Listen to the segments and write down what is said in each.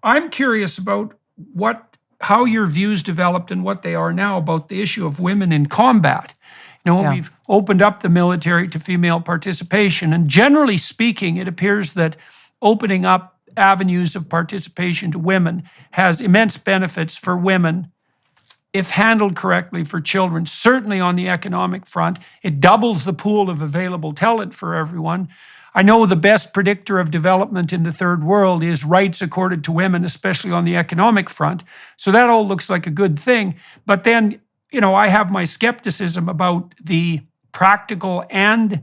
I'm curious about how your views developed and what they are now about the issue of women in combat. Yeah. We've opened up the military to female participation, and generally speaking, it appears that opening up avenues of participation to women has immense benefits for women if handled correctly, for children. Certainly on the economic front, it doubles the pool of available talent for everyone. I know the best predictor of development in the third world is rights accorded to women, especially on the economic front. So that all looks like a good thing. But then, I have my skepticism about the practical and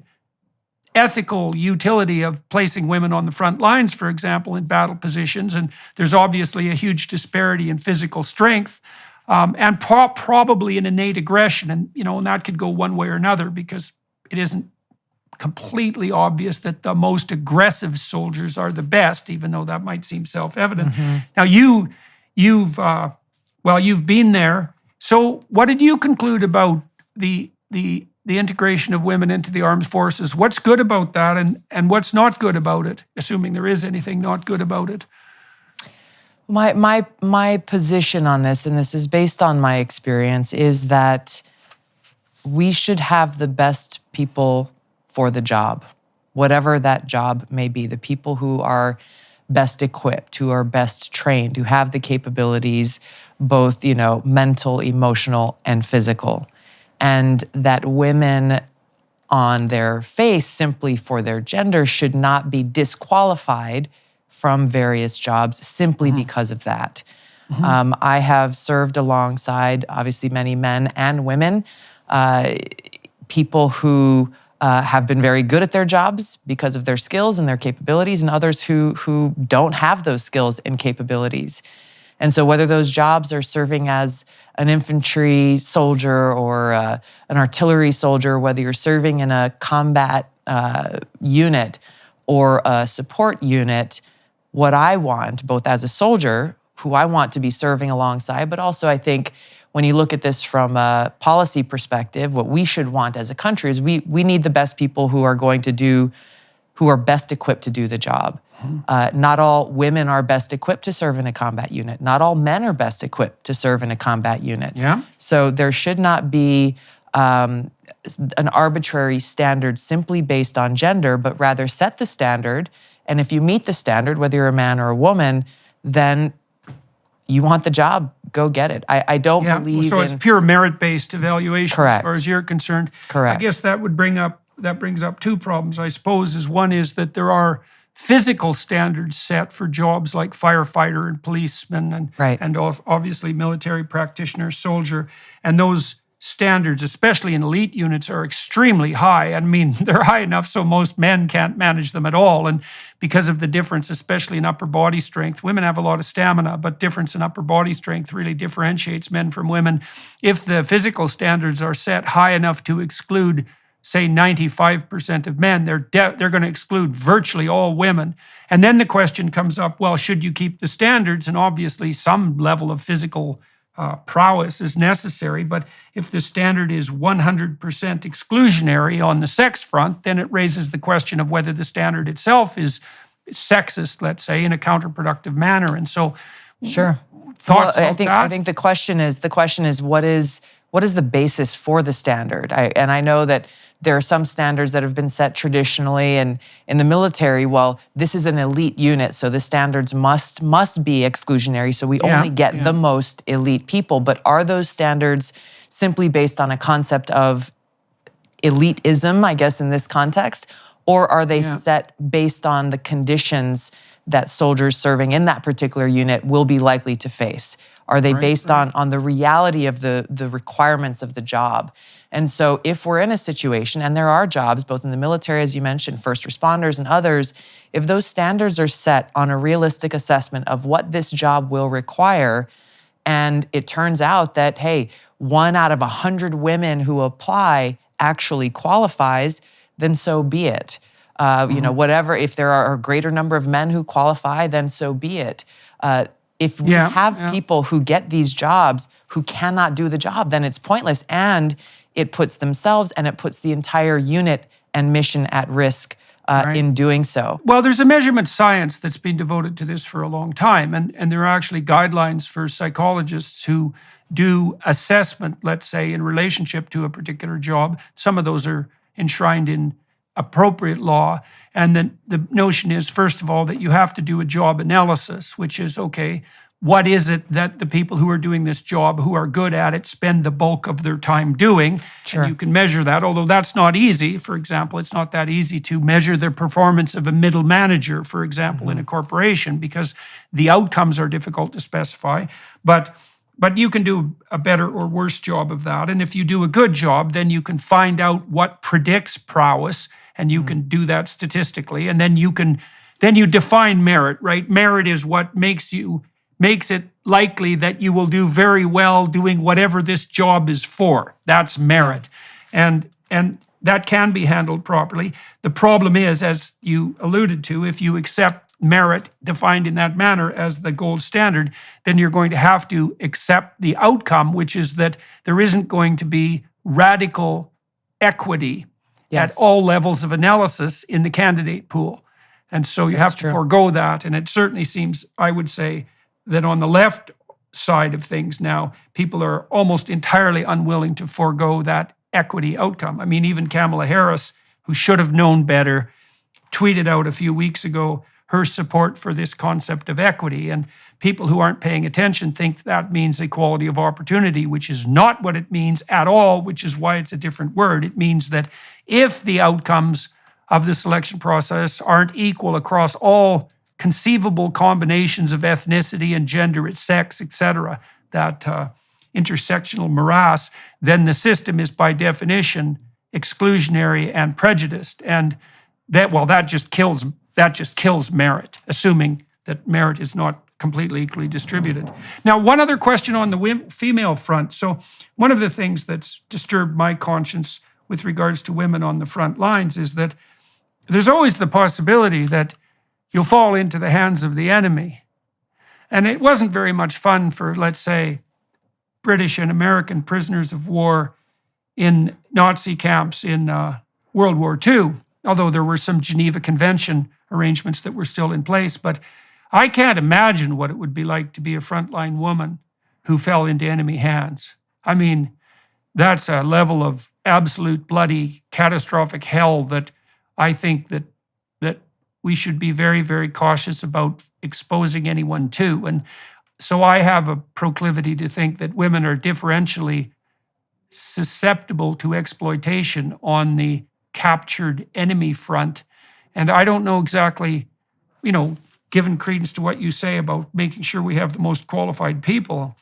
ethical utility of placing women on the front lines, for example, in battle positions. And there's obviously a huge disparity in physical strength, and probably an innate aggression. And, and that could go one way or another, because it isn't completely obvious that the most aggressive soldiers are the best, even though that might seem self-evident. Now, you've been there. So what did you conclude about the integration of women into the armed forces? What's good about that, and what's not good about it, assuming there is anything not good about it? My position on this, and this is based on my experience, is that we should have the best people for the job, whatever that job may be, the people who are best equipped, who are best trained, who have the capabilities, both, mental, emotional, and physical. And that women on their face, simply for their gender, should not be disqualified from various jobs simply because of that. I have served alongside, obviously, many men and women, people who have been very good at their jobs because of their skills and their capabilities, and others who don't have those skills and capabilities. And so whether those jobs are serving as an infantry soldier or an artillery soldier, whether you're serving in a combat unit or a support unit, what I want, both as a soldier, who I want to be serving alongside, but also I think when you look at this from a policy perspective, what we should want as a country is we need the best people who are best equipped to do the job. Not all women are best equipped to serve in a combat unit. Not all men are best equipped to serve in a combat unit. Yeah. So there should not be an arbitrary standard simply based on gender, but rather set the standard. And if you meet the standard, whether you're a man or a woman, then you want the job, go get it. I don't believe so it's pure merit-based evaluation. Correct. As far as you're concerned. Correct. I guess that brings up two problems, I suppose. One is that there are physical standards set for jobs like firefighter and policeman and obviously military practitioner, soldier. And those standards, especially in elite units, are extremely high. I mean, they're high enough so most men can't manage them at all. And because of the difference, especially in upper body strength, women have a lot of stamina, but difference in upper body strength really differentiates men from women. If the physical standards are set high enough to exclude, say, 95% of men, they're going to exclude virtually all women. And then the question comes up, well, should you keep the standards? And obviously some level of physical prowess is necessary, but if the standard is 100% exclusionary on the sex front, then it raises the question of whether the standard itself is sexist, let's say, in a counterproductive manner. And so, sure. Thoughts about that? I think the question is what is the basis for the standard? I know that there are some standards that have been set traditionally, and in the military, well, this is an elite unit, so the standards must be exclusionary, so we only get the most elite people. But are those standards simply based on a concept of elitism, I guess, in this context? Or are they set based on the conditions that soldiers serving in that particular unit will be likely to face? Are they based on the reality of the requirements of the job? And so if we're in a situation, and there are jobs, both in the military, as you mentioned, first responders and others, if those standards are set on a realistic assessment of what this job will require, and it turns out that, hey, 1 out of 100 women who apply actually qualifies, then so be it. Whatever, if there are a greater number of men who qualify, then so be it. If we have people who get these jobs who cannot do the job, then it's pointless. And it puts themselves and it puts the entire unit and mission at risk in doing so. Well, there's a measurement science that's been devoted to this for a long time, and there are actually guidelines for psychologists who do assessment, let's say, in relationship to a particular job. Some of those are enshrined in appropriate law. And then the notion is, first of all, that you have to do a job analysis, which is, okay, what is it that the people who are doing this job, who are good at it, spend the bulk of their time doing? Sure. And you can measure that, although that's not easy. For example, it's not that easy to measure the performance of a middle manager, for example, in a corporation, because the outcomes are difficult to specify. But you can do a better or worse job of that. And if you do a good job, then you can find out what predicts prowess, and you can do that statistically. And then you define merit, right? Merit is what makes it likely that you will do very well doing whatever this job is for. That's merit. And that can be handled properly. The problem is, as you alluded to, if you accept merit defined in that manner as the gold standard, then you're going to have to accept the outcome, which is that there isn't going to be radical equity at all levels of analysis in the candidate pool. And so you have to forego that. And it certainly seems, I would say, that on the left side of things now, people are almost entirely unwilling to forego that equity outcome. I mean, even Kamala Harris, who should have known better, tweeted out a few weeks ago her support for this concept of equity. And people who aren't paying attention think that means equality of opportunity, which is not what it means at all, which is why it's a different word. It means that if the outcomes of the selection process aren't equal across all conceivable combinations of ethnicity and gender, sex, etc., that intersectional morass, then the system is by definition exclusionary and prejudiced. And that just kills merit, assuming that merit is not completely equally distributed. Now, one other question on the female front. So one of the things that's disturbed my conscience with regards to women on the front lines is that there's always the possibility that you'll fall into the hands of the enemy. And it wasn't very much fun for, let's say, British and American prisoners of war in Nazi camps in World War II, although there were some Geneva Convention arrangements that were still in place. But I can't imagine what it would be like to be a frontline woman who fell into enemy hands. I mean, that's a level of absolute bloody catastrophic hell that I think that we should be very, very cautious about exposing anyone to. And so I have a proclivity to think that women are differentially susceptible to exploitation on the captured enemy front. And I don't know exactly, given credence to what you say about making sure we have the most qualified people,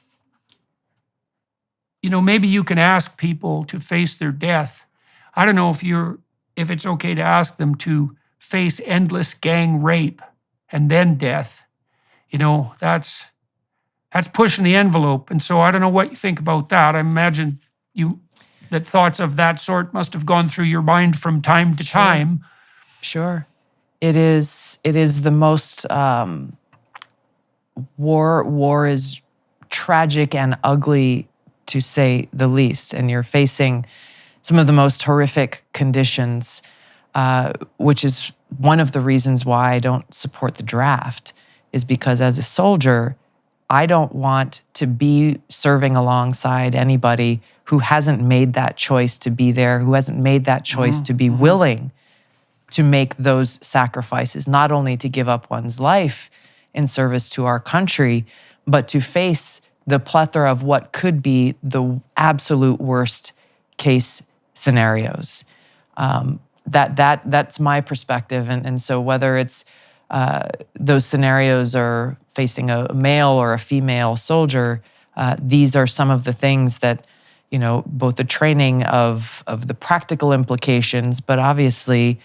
maybe you can ask people to face their death. I don't know if it's okay to ask them to face endless gang rape and then death. That's pushing the envelope. And so I don't know what you think about that. I imagine that thoughts of that sort must have gone through your mind from time to time. Sure. It is the most war is tragic and ugly, to say the least. And you're facing some of the most horrific conditions, which is one of the reasons why I don't support the draft, is because as a soldier, I don't want to be serving alongside anybody who hasn't made that choice to be there, who hasn't made that choice to be willing to make those sacrifices, not only to give up one's life in service to our country, but to face the plethora of what could be the absolute worst case scenarios. That's my perspective. And so whether it's those scenarios are facing a male or a female soldier, these are some of the things that, both the training of the practical implications, but obviously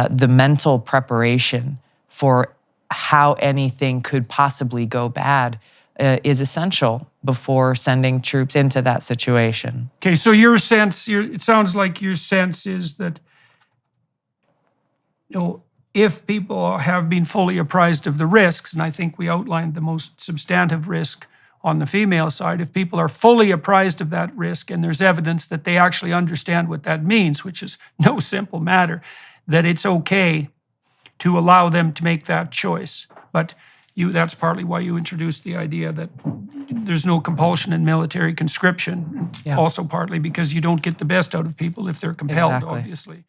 the mental preparation for how anything could possibly go bad is essential before sending troops into that situation. Okay, so it sounds like your sense is that, if people have been fully apprised of the risks, and I think we outlined the most substantive risk on the female side, if people are fully apprised of that risk and there's evidence that they actually understand what that means, which is no simple matter, that it's okay to allow them to make that choice. But that's partly why you introduced the idea that there's no compulsion in military conscription. Yeah. Also partly because you don't get the best out of people if they're compelled, Exactly. obviously.